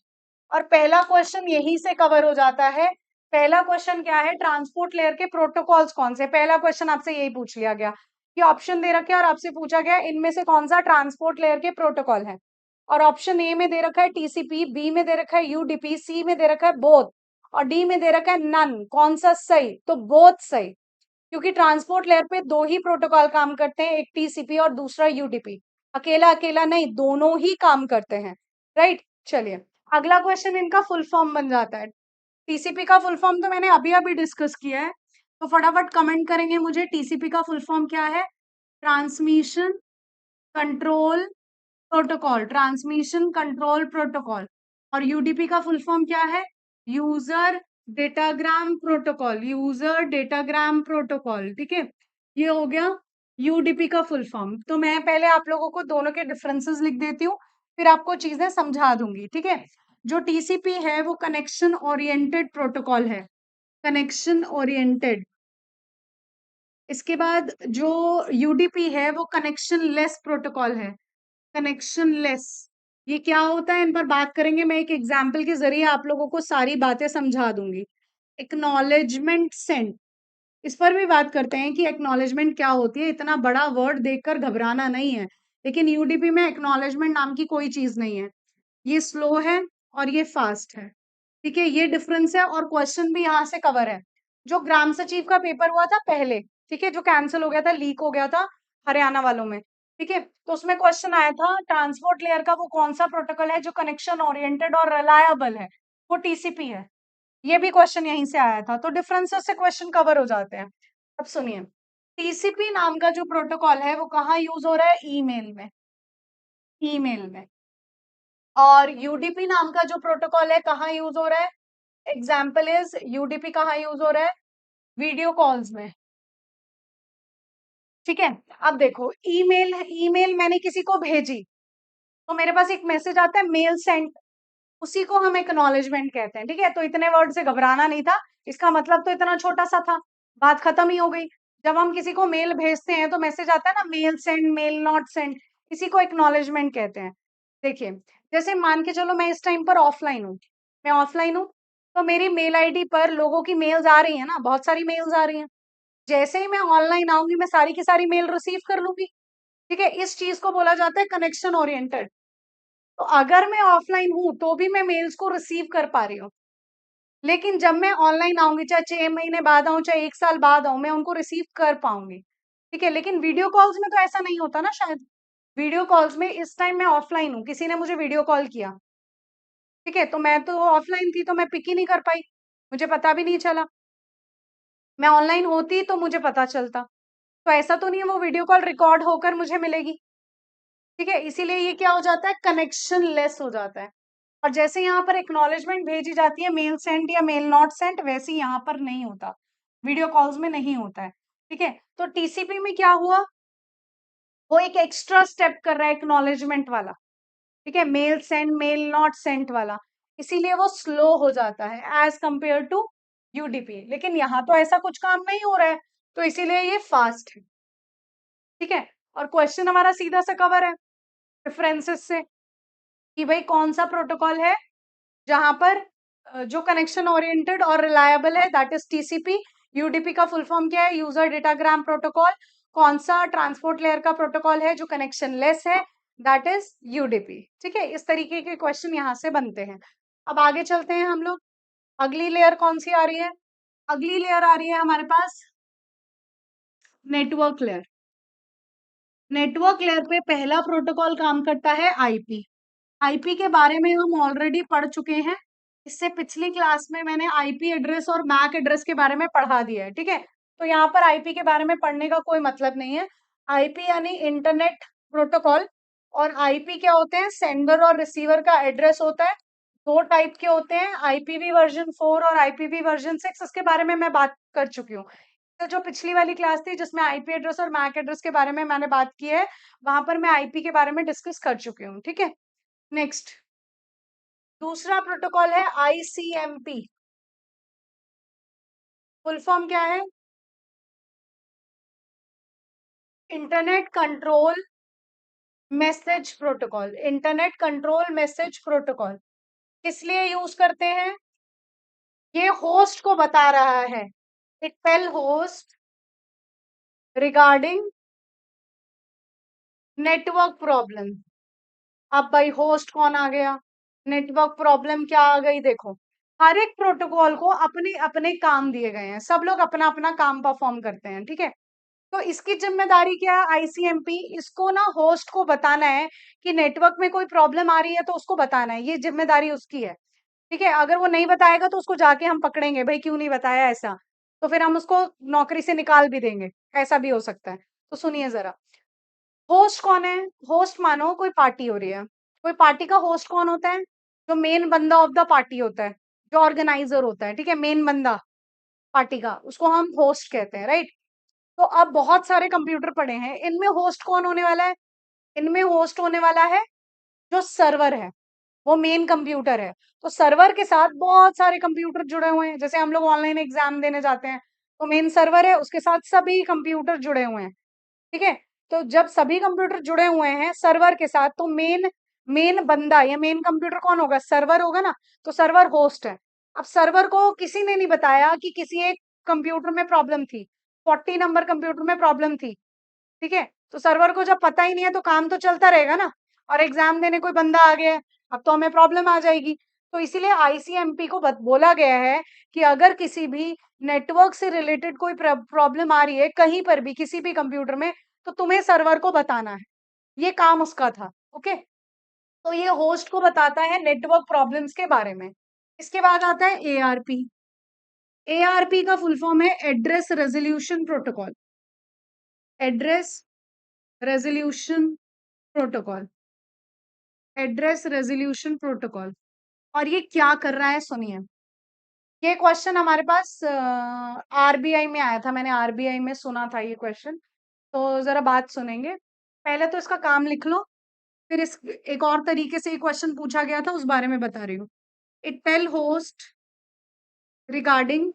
और पहला क्वेश्चन यहीं से कवर हो जाता है। पहला क्वेश्चन क्या है, ट्रांसपोर्ट लेयर के प्रोटोकॉल्स कौन से। पहला क्वेश्चन आपसे यही पूछ लिया गया कि ऑप्शन दे रखे और आपसे पूछा गया इनमें से कौन सा ट्रांसपोर्ट लेयर के प्रोटोकॉल है। और ऑप्शन ए में दे रखा है टीसीपी, बी में दे रखा है यूडीपी, सी में दे रखा है बोथ, और डी में दे रखा है नन। कौन सा सही, तो बोथ सही, क्योंकि ट्रांसपोर्ट लेयर पे दो ही प्रोटोकॉल काम करते हैं, एक टीसीपी और दूसरा यूडीपी। अकेला अकेला नहीं, दोनों ही काम करते हैं। राइट, चलिए अगला क्वेश्चन इनका फुल फॉर्म बन जाता है। टीसीपी का फुल फॉर्म तो मैंने अभी अभी डिस्कस किया है, तो फटाफट कमेंट करेंगे मुझे टीसीपी का फुल फॉर्म क्या है। Transmission control protocol, transmission control protocol. और यूडीपी का फुल फॉर्म क्या है, user datagram protocol, user datagram protocol. ठीक है, ये हो गया यूडीपी का फुल फॉर्म। तो मैं पहले आप लोगों को दोनों के डिफरेंसेस लिख देती हूँ, फिर आपको चीजें समझा दूंगी। ठीक है, जो टीसीपी है वो कनेक्शन ओरिएंटेड प्रोटोकॉल है, कनेक्शन ओरिएंटेड। इसके बाद जो यूडीपी है वो कनेक्शन लेस प्रोटोकॉल है, कनेक्शन लेस। ये क्या होता है, इन पर बात करेंगे। मैं एक एग्जाम्पल के जरिए आप लोगों को सारी बातें समझा दूंगी। एक्नॉलेजमेंट सेंड, इस पर भी बात करते हैं कि एक्नॉलेजमेंट क्या होती है। इतना बड़ा वर्ड देखकर घबराना नहीं है, लेकिन यूडीपी में एक्नॉलेजमेंट नाम की कोई चीज नहीं है। ये स्लो है और ये फास्ट है। ठीक है, ये डिफरेंस है, और क्वेश्चन भी यहाँ से कवर है। जो ग्राम सचिव का पेपर हुआ था पहले, ठीक है, जो कैंसिल हो गया था, लीक हो गया था हरियाणा वालों में, ठीक है, तो उसमें क्वेश्चन आया था ट्रांसपोर्ट लेयर का वो कौन सा प्रोटोकॉल है जो कनेक्शन ओरिएंटेड और रिलायबल है। वो टीसीपी है। ये भी क्वेश्चन यहीं से आया था, तो डिफरेंसेस से क्वेश्चन कवर हो जाते हैं। अब सुनिए, टीसीपी नाम का जो प्रोटोकॉल है वो कहाँ यूज हो रहा है, ईमेल में, ईमेल में। और यूडीपी नाम का जो प्रोटोकॉल है कहाँ यूज हो रहा है, एग्जाम्पल इज यूडीपी कहाँ यूज हो रहा है, वीडियो कॉल्स में। ठीक है, अब देखो ईमेल, ईमेल मैंने किसी को भेजी तो मेरे पास एक मैसेज आता है मेल सेंट, उसी को हम एक्नॉलेजमेंट कहते हैं। ठीक है, तो इतने वर्ड से घबराना नहीं था, इसका मतलब तो इतना छोटा सा था, बात खत्म ही हो गई। जब हम किसी को मेल भेजते हैं तो मैसेज आता है ना, mail send, mail not send, इसी को एक्नॉलेजमेंट कहते हैं। देखिए, जैसे मान के चलो मैं इस टाइम पर ऑफलाइन हूँ, मैं ऑफलाइन हूँ, तो मेरी मेल आईडी पर लोगों की मेल्स आ रही है ना, बहुत सारी मेल्स आ रही हैं। जैसे ही मैं ऑनलाइन आऊंगी मैं सारी की सारी मेल रिसीव कर लूंगी। ठीक है, इस चीज को बोला जाता है कनेक्शन ओरिएंटेड। तो अगर मैं ऑफलाइन हूं तो भी मैं मेल्स को रिसीव कर पा रही हूँ, लेकिन जब मैं ऑनलाइन आऊंगी, चाहे 6 महीने बाद आऊं चाहे 1 साल बाद आऊं, मैं उनको रिसीव कर पाऊंगी। ठीक है, लेकिन वीडियो कॉल्स में तो ऐसा नहीं होता ना शायद। वीडियो कॉल्स में इस टाइम मैं ऑफलाइन हूँ, किसी ने मुझे वीडियो कॉल किया, ठीक है, तो मैं तो ऑफलाइन थी तो मैं पिक ही नहीं कर पाई, मुझे पता भी नहीं चला। मैं ऑनलाइन होती तो मुझे पता चलता। तो ऐसा तो नहीं है वो वीडियो कॉल रिकॉर्ड होकर मुझे मिलेगी। ठीक है, इसीलिए ये क्या हो जाता है, कनेक्शन लेस हो जाता है। और जैसे यहाँ पर एक्नॉलेजमेंट भेजी जाती है मेल सेंट या मेल नॉट सेंट, वैसे ही यहाँ पर नहीं होता, वीडियो कॉल्स में नहीं होता है। ठीक है, तो टीसीपी में क्या हुआ, वो एक एक्स्ट्रा स्टेप कर रहा है एक्नॉलेजमेंट वाला। ठीक है, mail send, mail not sent वाला, इसीलिए वो स्लो हो जाता है एज कंपेयर टू यूडीपी। लेकिन यहाँ तो ऐसा कुछ काम नहीं हो रहा है, तो इसीलिए ये फास्ट है। ठीक है, और क्वेश्चन हमारा सीधा सा कवर है डिफरेंसेस से, कि भाई कौन सा प्रोटोकॉल है जहां पर जो कनेक्शन ओरिएंटेड और रिलायबल है, दैट इज टीसीपी। यूडीपी का फुल फॉर्म क्या है, यूजर डेटाग्राम प्रोटोकॉल। कौन सा ट्रांसपोर्ट लेयर का प्रोटोकॉल है जो कनेक्शन लेस है, दैट इज यूडीपी। ठीक है, इस तरीके के क्वेश्चन यहाँ से बनते हैं। अब आगे चलते हैं हम लोग। अगली लेयर कौन सी आ रही है, अगली लेयर आ रही है हमारे पास नेटवर्क लेयर। नेटवर्क लेयर पे पहला प्रोटोकॉल काम करता है आईपी। आईपी के बारे में हम ऑलरेडी पढ़ चुके हैं, इससे पिछली क्लास में मैंने आईपी एड्रेस और मैक एड्रेस के बारे में पढ़ा दिया है। ठीक है, तो यहाँ पर आईपी के बारे में पढ़ने का कोई मतलब नहीं है। आईपी यानी इंटरनेट प्रोटोकॉल। और आईपी क्या होते हैं? सेंडर और रिसीवर का एड्रेस होता है। दो टाइप के होते हैं, आईपीवी वर्जन 4 और आईपीवी वर्जन 6। इसके बारे में मैं बात कर चुकी हूँ। तो जो पिछली वाली क्लास थी जिसमें आईपी एड्रेस और मैक एड्रेस के बारे में मैंने बात की है, वहां पर मैं आईपी के बारे में डिस्कस कर चुकी हूँ। ठीक है, नेक्स्ट दूसरा प्रोटोकॉल है आईसीएमपी। फुल फॉर्म क्या है? Internet control message protocol. Internet control message protocol किस लिए यूज करते हैं? ये होस्ट को बता रहा है, it tell host regarding network problem. अब भाई होस्ट कौन आ गया, नेटवर्क प्रॉब्लम क्या आ गई? देखो, हर एक प्रोटोकॉल को अपने अपने काम दिए गए हैं, सब लोग अपना अपना काम परफॉर्म करते हैं। ठीक है, तो इसकी जिम्मेदारी क्या है? आईसीएमपी इसको ना होस्ट को बताना है कि नेटवर्क में कोई प्रॉब्लम आ रही है, तो उसको बताना है, ये जिम्मेदारी उसकी है। ठीक है, अगर वो नहीं बताएगा तो उसको जाके हम पकड़ेंगे, भाई क्यों नहीं बताया ऐसा, तो फिर हम उसको नौकरी से निकाल भी देंगे, ऐसा भी हो सकता है। तो सुनिए जरा, होस्ट कौन है? होस्ट मानो कोई पार्टी हो रही है, कोई पार्टी का होस्ट कौन होता है? जो मेन बंदा ऑफ द पार्टी होता है, जो ऑर्गेनाइजर होता है। ठीक है, मेन बंदा पार्टी का, उसको हम होस्ट कहते हैं, राइट? तो अब बहुत सारे कंप्यूटर पड़े हैं, इनमें होस्ट कौन होने वाला है? इनमें होस्ट होने वाला है जो सर्वर है, वो मेन कंप्यूटर है। तो सर्वर के साथ बहुत सारे कंप्यूटर जुड़े हुए हैं, जैसे हम लोग ऑनलाइन एग्जाम देने जाते हैं, तो मेन सर्वर है, उसके साथ सभी कंप्यूटर जुड़े हुए हैं। ठीक है, तो जब सभी कंप्यूटर जुड़े हुए हैं सर्वर के साथ, तो मेन मेन बंदा या मेन कंप्यूटर कौन होगा? सर्वर होगा ना। तो सर्वर होस्ट है। अब सर्वर को किसी ने नहीं बताया कि किसी एक कंप्यूटर में प्रॉब्लम थी, 40 नंबर कंप्यूटर में प्रॉब्लम थी। ठीक है, तो सर्वर को जब पता ही नहीं है तो काम तो चलता रहेगा ना, और एग्जाम देने कोई बंदा आ गया है, अब तो हमें प्रॉब्लम आ जाएगी। तो इसीलिए आईसीएमपी को बोला गया है कि अगर किसी भी नेटवर्क से रिलेटेड कोई प्रॉब्लम आ रही है कहीं पर भी किसी भी कंप्यूटर में, तो तुम्हें सर्वर को बताना है, ये काम उसका था। ओके, तो ये होस्ट को बताता है नेटवर्क प्रॉब्लम्स के बारे में। इसके बाद आता है एआरपी। एआरपी का फुल फॉर्म है address resolution protocol. Address resolution protocol, address resolution protocol. और ये क्या कर रहा है सुनिए, ये क्वेश्चन हमारे पास आरबीआई में आया था, मैंने आरबीआई में सुना था ये क्वेश्चन। तो जरा बात सुनेंगे, पहले तो इसका काम लिख लो, फिर इस एक और तरीके से ये क्वेश्चन पूछा गया था, उस बारे में बता रही हूँ। It tell host regarding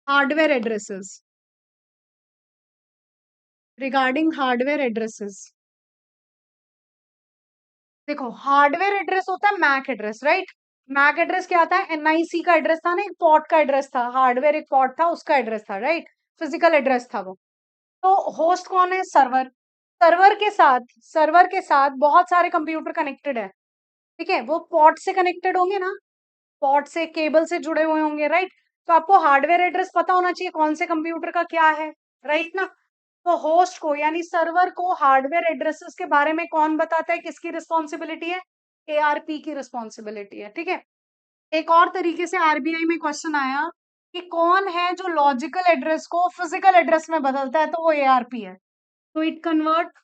hardware addresses, regarding hardware addresses. देखो, हार्डवेयर एड्रेस होता है MAC address, right? MAC address क्या आता है? एनआईसी का एड्रेस था ना, एक पोर्ट का एड्रेस था, हार्डवेयर एक पोर्ट था, उसका एड्रेस था, राइट? फिजिकल एड्रेस था वो। तो होस्ट कौन है? सर्वर। सर्वर के साथ बहुत सारे कंप्यूटर कनेक्टेड है। ठीक है, वो पोर्ट से कनेक्टेड होंगे ना, पोर्ट से केबल से जुड़े हुए होंगे, राइट? तो आपको हार्डवेयर एड्रेस पता होना चाहिए कौन से कंप्यूटर का क्या है, राइट ना? तो होस्ट को यानी सर्वर को हार्डवेयर एड्रेसेस के बारे में कौन बताता है? किसकी रिस्पॉन्सिबिलिटी है? एआरपी की रिस्पॉन्सिबिलिटी है। ठीक है, एक और तरीके से आरबीआई में क्वेश्चन आया कि कौन है जो लॉजिकल एड्रेस को फिजिकल एड्रेस में बदलता है, तो वो एआरपी है। तो इट कन्वर्ट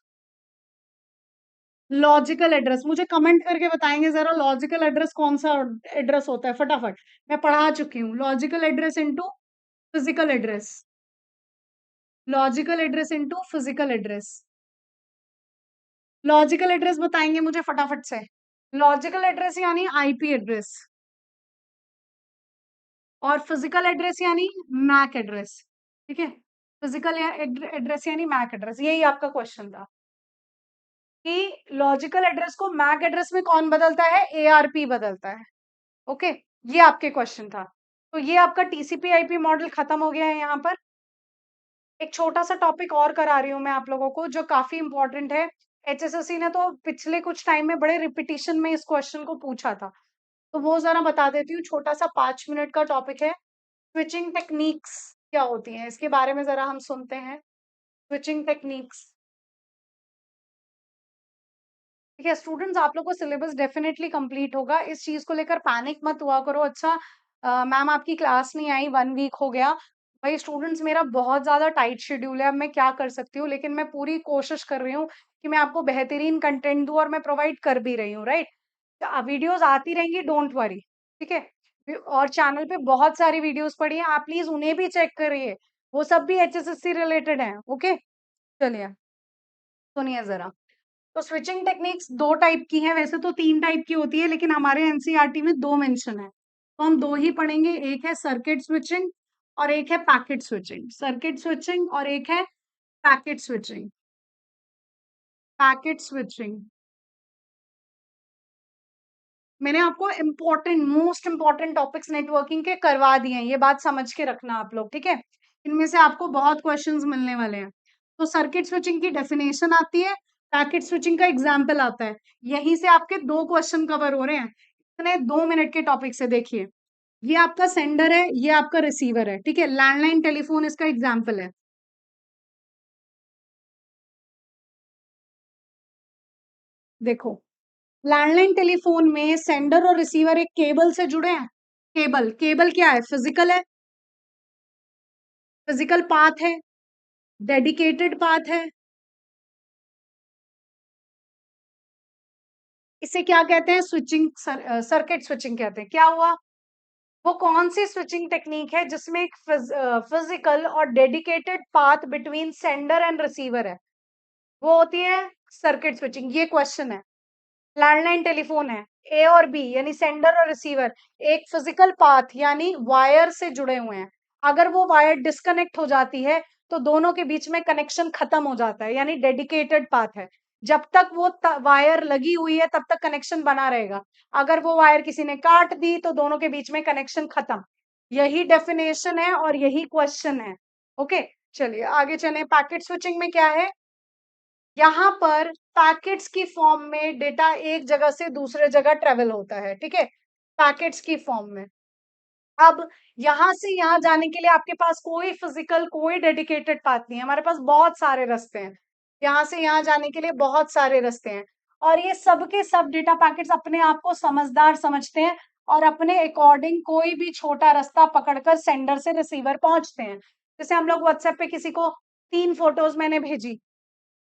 लॉजिकल एड्रेस, मुझे कमेंट करके बताएंगे जरा लॉजिकल एड्रेस कौन सा एड्रेस होता है फटाफट, मैं पढ़ा चुकी हूँ। Logical address into physical address, logical address into physical address. Logical address बताएंगे मुझे फटाफट से। लॉजिकल एड्रेस यानी आईपी एड्रेस, और फिजिकल एड्रेस यानी मैक एड्रेस। ठीक है, फिजिकल एड्रेस यानी मैक एड्रेस, यही आपका क्वेश्चन था कि लॉजिकल एड्रेस को मैक एड्रेस में कौन बदलता है? एआरपी बदलता है। ओके, ये आपके क्वेश्चन था। तो ये आपका टीसीपी आईपी मॉडल खत्म हो गया है। यहाँ पर एक छोटा सा टॉपिक और करा रही हूँ मैं आप लोगों को, जो काफी इंपॉर्टेंट है। एचएसएससी ने तो पिछले कुछ टाइम में बड़े रिपीटिशन में इस क्वेश्चन को पूछा था, तो वो जरा बता देती हूँ। छोटा सा 5 मिनट का टॉपिक है, स्विचिंग टेक्निक्स क्या होती हैं, इसके बारे में जरा हम सुनते हैं। Switching techniques. ठीक है स्टूडेंट्स, आप लोग को सिलेबस डेफिनेटली कंप्लीट होगा, इस चीज को लेकर पैनिक मत हुआ करो। अच्छा, मैम आपकी क्लास नहीं आई, 1 वीक हो गया, भाई स्टूडेंट्स, मेरा बहुत ज़्यादा टाइट शेड्यूल है, अब मैं क्या कर सकती हूँ? लेकिन मैं पूरी कोशिश कर रही हूँ कि मैं आपको बेहतरीन कंटेंट दूँ और मैं प्रोवाइड कर भी रही हूँ, राइट? वीडियोज़ आती रहेंगी, डोंट वरी, ठीक है? और चैनल पे बहुत सारी वीडियोज़ पड़ी हैं, आप प्लीज़ उन्हें भी चेक करिए, वो सब भी एचएसएससी रिलेटेड हैं, ओके? चलिए, सुनिए ज़रा। तो स्विचिंग टेक्निक्स 2 टाइप की हैं, वैसे तो 3 टाइप की होती है, लेकिन हमारे एनसीईआरटी में 2 मेंशन है। तो हम 2 ही पढ़ेंगे, एक है सर्किट स्विचिंग और एक है पैकेट स्विचिंग। सर्किट स्विचिंग और एक है पैकेट स्विचिंग। Packet switching. मैंने आपको important, most important topics networking के करवा दिए हैं, ये बात समझ के रखना आप लोग, ठीक है? इनमें से आपको बहुत क्वेश्चंस मिलने वाले हैं। तो सर्किट स्विचिंग की डेफिनेशन आती है, पैकेट स्विचिंग का एग्जाम्पल आता है। यहीं से आपके 2 क्वेश्चन कवर हो रहे हैं। इतने 2 मिनट के टॉपिक से देखिए। ये आपका सेंडर है, ये आपका रिसीवर है, ठीक है? लैंडलाइन टेलीफोन इसका एग्जाम्पल है। देखो, लैंडलाइन टेलीफोन में सेंडर और रिसीवर एक केबल से जुड़े हैं। केबल, केबल क्या है? फिजिकल है, फिजिकल पाथ है, डेडिकेटेड पाथ है। इसे क्या कहते हैं? स्विचिंग, सर्किट स्विचिंग कहते हैं। क्या हुआ? वो कौन सी स्विचिंग टेक्निक है जिसमें एक फिजिकल और dedicated path between sender and receiver है? वो होती है सर्किट स्विचिंग। ये क्वेश्चन है। लैंडलाइन टेलीफोन है, ए और बी यानी सेंडर और रिसीवर एक फिजिकल पाथ यानी वायर से जुड़े हुए हैं। अगर वो वायर डिस्कनेक्ट हो जाती है तो दोनों के बीच में कनेक्शन खत्म हो जाता है, यानी डेडिकेटेड पाथ है। जब तक वो वायर लगी हुई है तब तक कनेक्शन बना रहेगा। अगर वो वायर किसी ने काट दी तो दोनों के बीच में कनेक्शन खत्म। यही डेफिनेशन है और यही क्वेश्चन है। ओके, चलिए आगे चलें। पैकेट स्विचिंग में क्या है? यहाँ पर पैकेट्स की फॉर्म में डेटा एक जगह से दूसरे जगह ट्रेवल होता है, ठीक है? पैकेट्स की फॉर्म में। अब यहाँ से यहाँ जाने के लिए आपके पास कोई फिजिकल, कोई डेडिकेटेड पाथ नहीं है। हमारे पास बहुत सारे रास्ते हैं। यहाँ से यहाँ जाने के लिए बहुत सारे रास्ते हैं। और ये सब के सब डेटा पैकेट्स अपने आप को समझदार समझते हैं और अपने अकॉर्डिंग कोई भी छोटा रास्ता पकड़कर सेंडर से रिसीवर पहुंचते हैं। जैसे हम लोग व्हाट्सएप पे किसी को 3 फोटोज मैंने भेजी,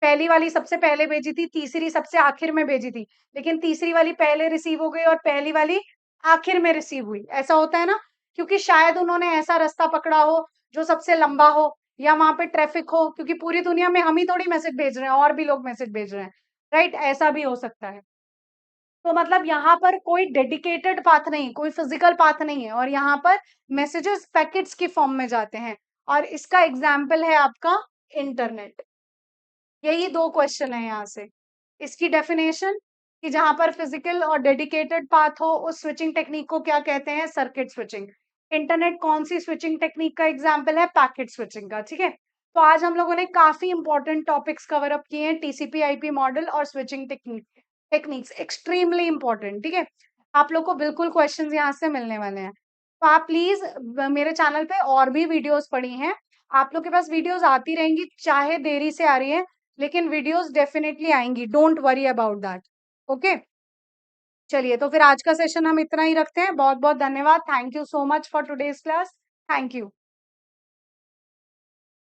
पहली वाली सबसे पहले भेजी थी, तीसरी सबसे आखिर में भेजी थी। लेकिन तीसरी वाली पहले रिसीव हो गई और पहली वाली आखिर में रिसीव हुई। ऐसा होता है ना? क्योंकि शायद उन्होंने ऐसा रास्ता पकड़ा हो जो सबसे लंबा हो या वहाँ पे ट्रैफिक हो, क्योंकि पूरी दुनिया में हम ही थोड़ी मैसेज भेज रहे हैं, और भी लोग मैसेज भेज रहे हैं, राइट? ऐसा भी हो सकता है। तो मतलब यहाँ पर कोई डेडिकेटेड पाथ नहीं, कोई फिजिकल पाथ नहीं है और यहाँ पर मैसेजेस पैकेट्स की फॉर्म में जाते हैं और इसका एग्जाम्पल है आपका इंटरनेट। यही 2 क्वेश्चन है यहाँ से। इसकी डेफिनेशन कि जहाँ पर फिजिकल और डेडिकेटेड पाथ हो, उस स्विचिंग टेक्निक को क्या कहते हैं? Circuit switching. इंटरनेट कौन-सी स्विचिंग टेक्निक का एग्जाम्पल है? पैकेट स्विचिंग का, ठीक है? तो आज हम लोगों ने काफ़ी इम्पोर्टेंट टॉपिक्स कवर अप किए हैं, टीसीपी आईपी मॉडल और स्विचिंग टेक्निक्स एक्सट्रीमली इम्पोर्टेंट, ठीक है? आप लोग को बिल्कुल क्वेश्चंस यहाँ से मिलने वाले हैं। तो आप प्लीज़ मेरे चैनल पे और भी वीडियोज़ पड़ी हैं। आप लोग के पास वीडियोज़ आती रहेंगी, चाहे देरी से आ रही है, लेकिन वीडियोज़ डेफिनिटली आएँगी, don't worry about that, okay? चलिए, तो फिर आज का सेशन हम इतना ही रखते हैं। बहुत-बहुत धन्यवाद। Thank you so much for today's class. Thank you.